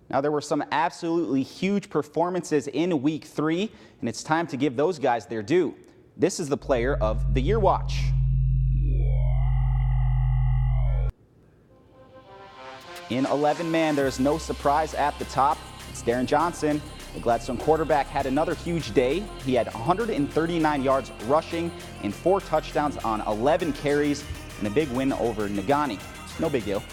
Now, there were some absolutely huge performances in Week 3, and it's time to give those guys their due. This is the Player of the Year Watch. In 11-man, there's no surprise at the top. It's Darren Johnson. The Gladstone quarterback had another huge day. He had 139 yards rushing and 4 touchdowns on 11 carries and a big win over Nagani. No big deal.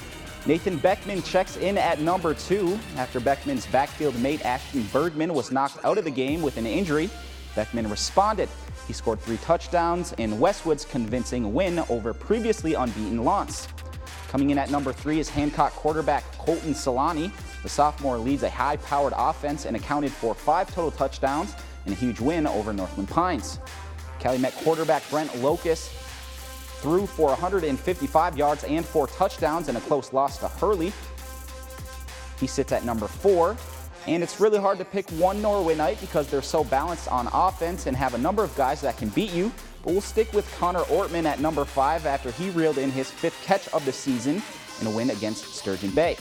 Nathan Beckman checks in at number 2 after Beckman's backfield mate Ashton Bergman was knocked out of the game with an injury. Beckman responded. He scored 3 touchdowns in Westwood's convincing win over previously unbeaten Lawrence. Coming in at number 3 is Hancock quarterback Colton Solani. The sophomore leads a high-powered offense and accounted for 5 total touchdowns and a huge win over Northland Pines. Calumet quarterback Brent Locust threw for 155 yards and 4 touchdowns in a close loss to Hurley. He sits at number 4. And it's really hard to pick one Norway night because they're so balanced on offense and have a number of guys that can beat you. But we'll stick with Connor Ortman at number 5 after he reeled in his 5th catch of the season in a win against Sturgeon Bay.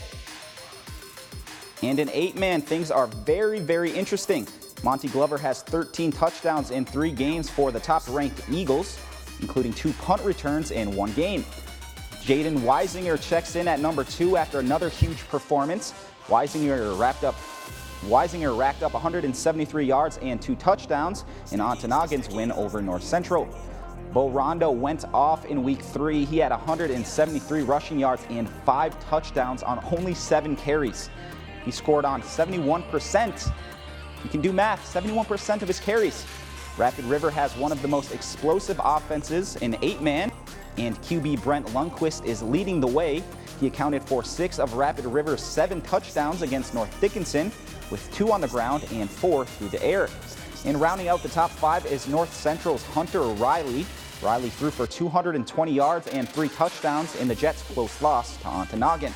And in 8-man, things are very, very interesting. Monty Glover has 13 touchdowns in 3 games for the top-ranked Eagles, including 2 punt returns in 1 game. Jaden Weisinger checks in at number 2 after another huge performance. Weisinger racked up 173 yards and 2 touchdowns in Ontonoggin's win over North Central. Bo Rondo went off in Week 3. He had 173 rushing yards and 5 touchdowns on only 7 carries. He scored on 71%. You can do math, 71% of his carries. Rapid River has one of the most explosive offenses in 8-man, and QB Brent Lundquist is leading the way. He accounted for 6 of Rapid River's 7 touchdowns against North Dickinson, with 2 on the ground and 4 through the air. And rounding out the top 5 is North Central's Hunter Riley. Riley threw for 220 yards and 3 touchdowns in the Jets' close loss to Ontonoggin.